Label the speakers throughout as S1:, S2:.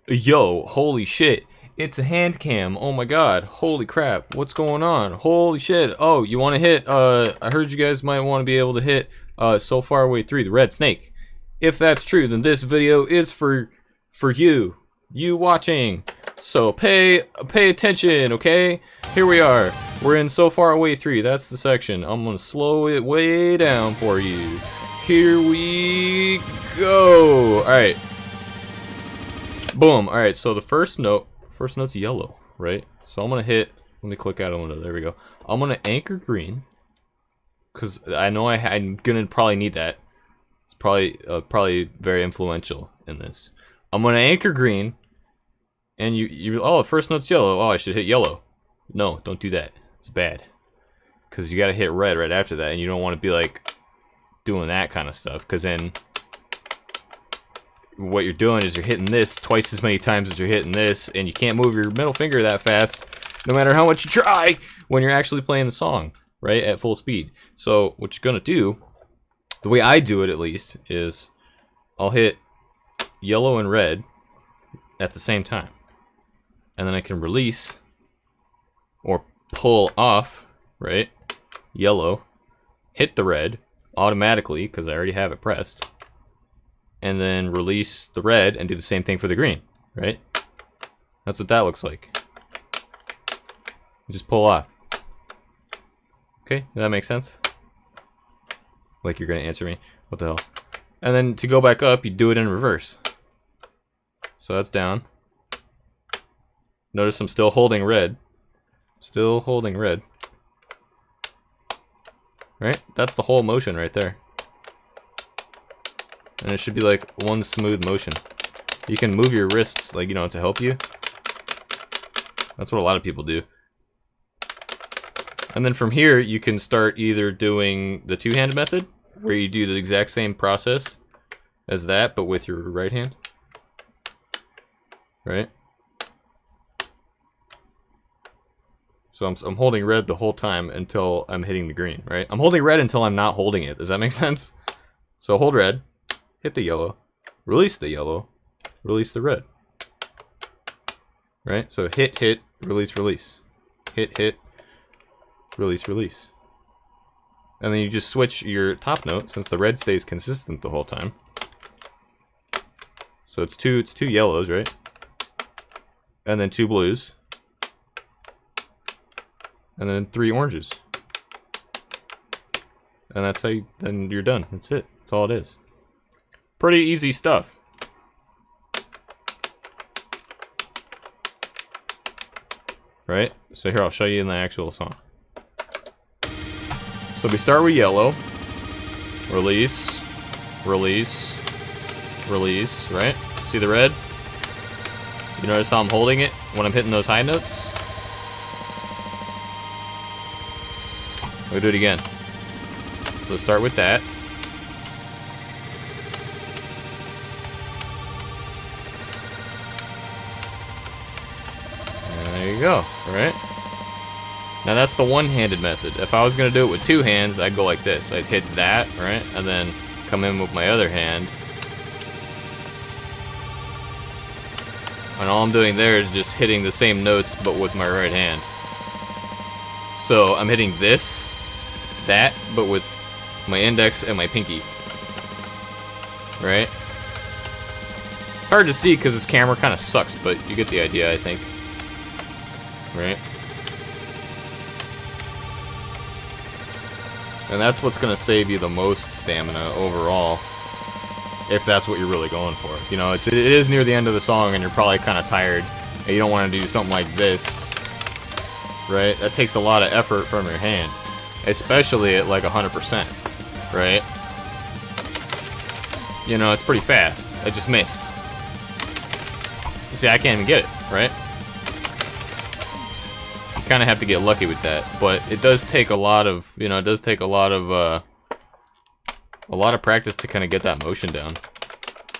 S1: Yo, holy shit. It's a hand cam. Oh my god. Holy crap. What's going on? Holy shit. Oh, you want to hit, I heard you guys might want to be able to hit, so far away 3, the red snake. If that's true, then this video is for you. You watching. So pay attention, okay? Here we are. We're in so far away 3. That's the section. I'm gonna slow it way down for you. Here we go. Alright. Boom. Alright, so the first note's yellow, right? So I'm gonna hit, let me click out a window, there we go. I'm gonna anchor green, because I know I'm gonna probably need that. It's probably very influential in this. I'm gonna anchor green, and oh, the first note's yellow. Oh, I should hit yellow. No, don't do that. It's bad. Because you gotta hit red right after that, and you don't want to be like doing that kind of stuff, because then what you're doing is you're hitting this twice as many times as you're hitting this, and you can't move your middle finger that fast, no matter how much you try, when you're actually playing the song, right, at full speed. So what you're gonna do, the way I do it at least, is I'll hit yellow and red at the same time, and then I can release or pull off, right, yellow, hit the red automatically because I already have it pressed, and then release the red and do the same thing for the green, right? That's what that looks like. Just pull off. Okay, does that make sense? Like you're gonna answer me. What the hell? And then to go back up, you do it in reverse. So that's down. Notice I'm still holding red. Still holding red. Right? That's the whole motion right there. And it should be like one smooth motion. You can move your wrists, like, you know, to help you. That's what a lot of people do. And then from here, you can start either doing the two-hand method, where you do the exact same process as that, but with your right hand. Right? So I'm holding red the whole time until I'm hitting the green, right? I'm holding red until I'm not holding it. Does that make sense? So hold red, hit the yellow, release the yellow, release the red. Right? So hit, hit, release, release. Hit, hit, release, release. And then you just switch your top note, since the red stays consistent the whole time. So it's two yellows, right? And then 2 blues. And then 3 oranges. And that's how then you're done. That's it. That's all it is. Pretty easy stuff. Right? So here, I'll show you in the actual song. So we start with yellow. Release. Release. Release. Right? See the red? You notice how I'm holding it when I'm hitting those high notes? We'll do it again. So start with that. And there you go, alright? Now that's the one-handed method. If I was going to do it with 2 hands, I'd go like this. I'd hit that, right? And then come in with my other hand. And all I'm doing there is just hitting the same notes, but with my right hand. So I'm hitting this, that, but with my index and my pinky. Right? It's hard to see because this camera kind of sucks, but you get the idea, I think. Right? And that's what's going to save you the most stamina overall, if that's what you're really going for. You know, it is near the end of the song and you're probably kind of tired, and you don't want to do something like this. Right? That takes a lot of effort from your hand. Especially at like 100%, right? You know, it's pretty fast. I just missed. You see, I can't even get it, right? You kind of have to get lucky with that, but it does take a lot of, you know, it does take a lot of practice to kind of get that motion down.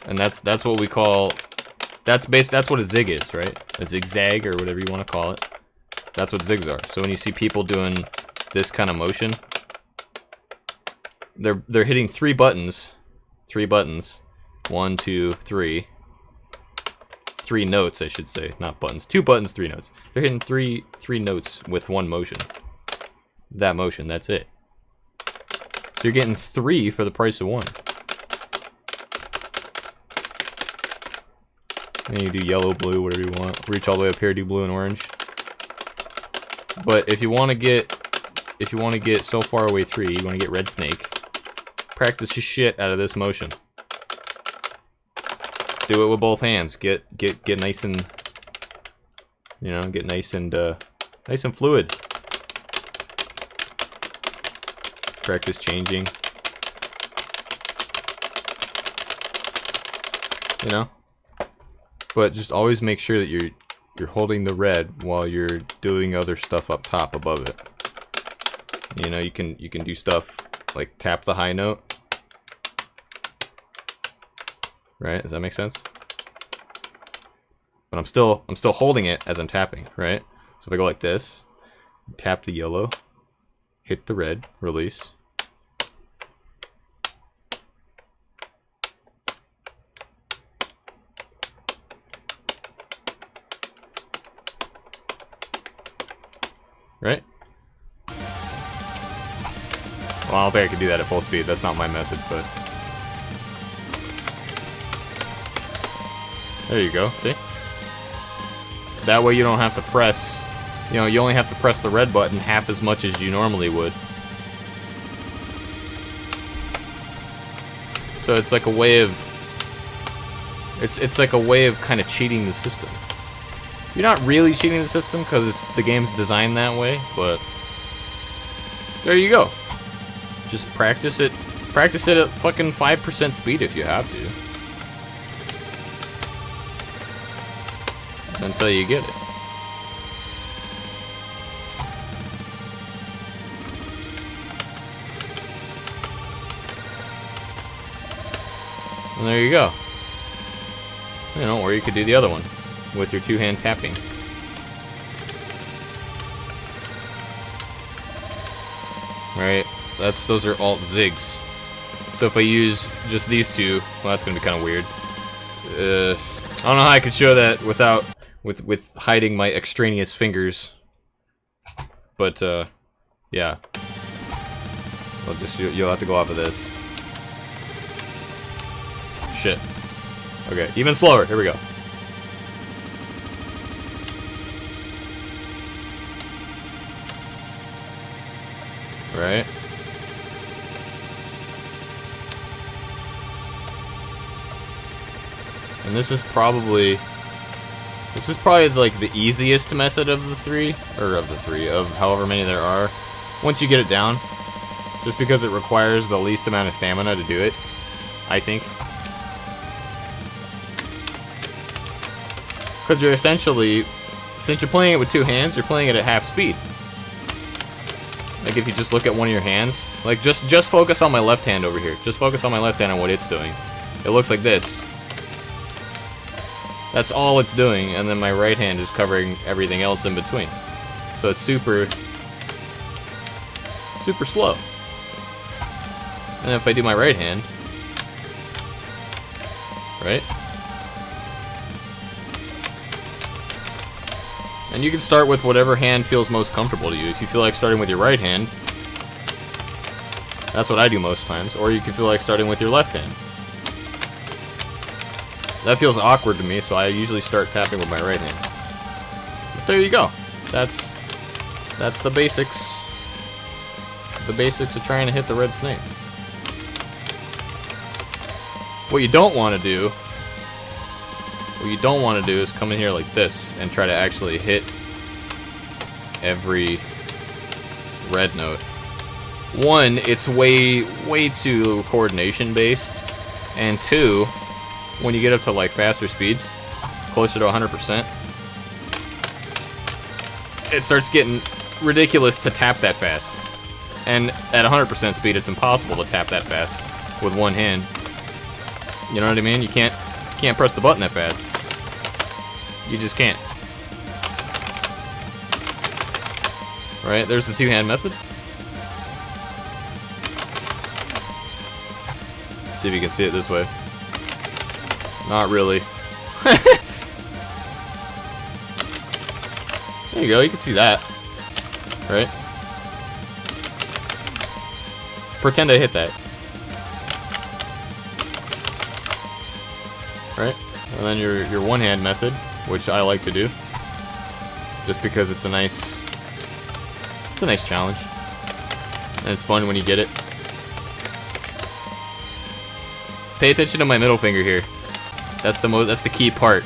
S1: And that's what we call, that's what a zig is, right? A zigzag or whatever you want to call it. That's what zigs are. So when you see people doing this kind of motion, they're hitting 3 buttons. 3 buttons. 1, 2, 3. 3 notes, I should say, not buttons. 2 buttons, 3 notes. They're hitting three notes with 1 motion. That motion, that's it. So you're getting 3 for the price of 1. And you do yellow, blue, whatever you want. Reach all the way up here, do blue and orange. But if you want to get so far away 3, you want to get red snake. Practice your shit out of this motion. Do it with both hands. Get nice and, you know, get nice and fluid. Practice changing. You know, but just always make sure that you're holding the red while you're doing other stuff up top above it. You know, you can do stuff like tap the high note. Right? Does that make sense? But I'm still holding it as I'm tapping, right? So if I go like this, tap the yellow, hit the red, release. Right? Well, I don't think I can do that at full speed. That's not my method, but... There you go, see? That way you don't have to press, you know, you only have to press the red button half as much as you normally would. So it's like a way of, it's like a way of kind of cheating the system. You're not really cheating the system because the game's designed that way, but there you go. Just practice it at fucking 5% speed if you have to. Until you get it. And there you go. You know, or you could do the other one with your 2-hand tapping. Right? Those are alt Zigs. So if I use just these 2, well, that's gonna be kind of weird. I don't know how I could show that without with hiding my extraneous fingers, but yeah, you'll have to go off of this. Shit. Okay, even slower. Here we go. Right. And this is probably like the easiest method of the 3, of however many there are. Once you get it down, just because it requires the least amount of stamina to do it, I think. Because you're essentially, since you're playing it with 2 hands, you're playing it at half speed. Like if you just look at one of your hands, like just focus on my left hand over here. Just focus on my left hand and what it's doing. It looks like this. That's all it's doing, and then my right hand is covering everything else in between. So it's super slow. And if I do my right hand, right? And you can start with whatever hand feels most comfortable to you. If you feel like starting with your right hand, that's what I do most times. Or you can feel like starting with your left hand. That feels awkward to me, so I usually start tapping with my right hand. But there you go. That's the basics. The basics of trying to hit the red snake. What you don't want to do is come in here like this and try to actually hit every red note. One, it's way too coordination based, and 2, when you get up to like faster speeds, closer to 100%, it starts getting ridiculous to tap that fast. And at 100% speed, it's impossible to tap that fast with one hand. You know what I mean? You can't press the button that fast. You just can't. Right? There's the 2-hand method. See if you can see it this way. Not really. There you go, you can see that. Right? Pretend I hit that. Right? And then your one-hand method, which I like to do. Just because it's a nice challenge. And it's fun when you get it. Pay attention to my middle finger here. That's the key part.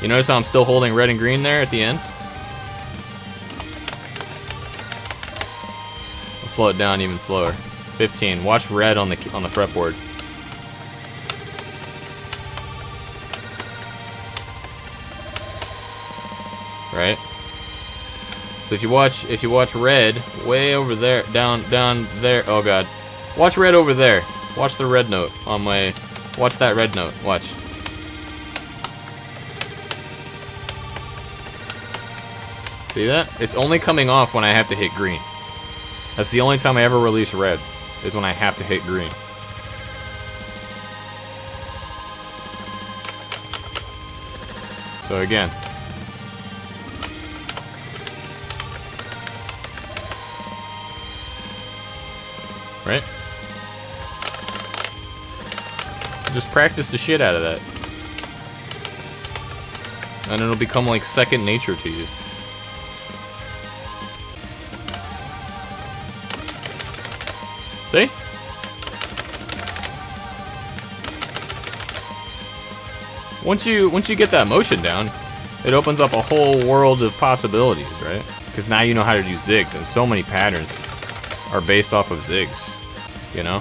S1: You notice how I'm still holding red and green there at the end? I'll slow it down even slower. 15. Watch red on the fretboard. Right? So if you watch red way over there, down there. Oh god. Watch red over there. Watch the red note on my. Watch that red note. Watch. See that? It's only coming off when I have to hit green. That's the only time I ever release red, is when I have to hit green. So again. Right? Just practice the shit out of that. And it'll become like second nature to you. See? Once you get that motion down, it opens up a whole world of possibilities, right? Because now you know how to do zigs, and so many patterns are based off of zigs, you know?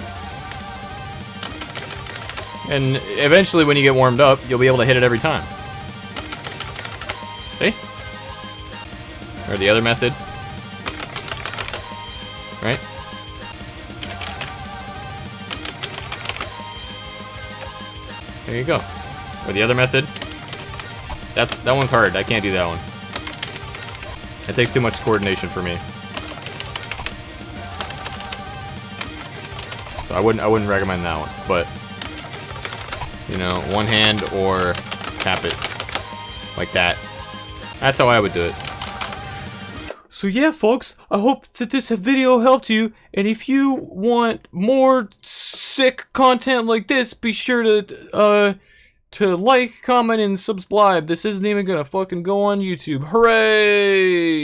S1: And eventually when you get warmed up, you'll be able to hit it every time. See? Or the other method. Right? There you go. Or the other method. That one's hard. I can't do that one. It takes too much coordination for me. So I wouldn't recommend that one. But you know, one hand or tap it like that. That's how I would do it. So yeah, folks, I hope that this video helped you, and if you want more sick content like this, be sure to like, comment, and subscribe. This isn't even gonna fucking go on YouTube. Hooray!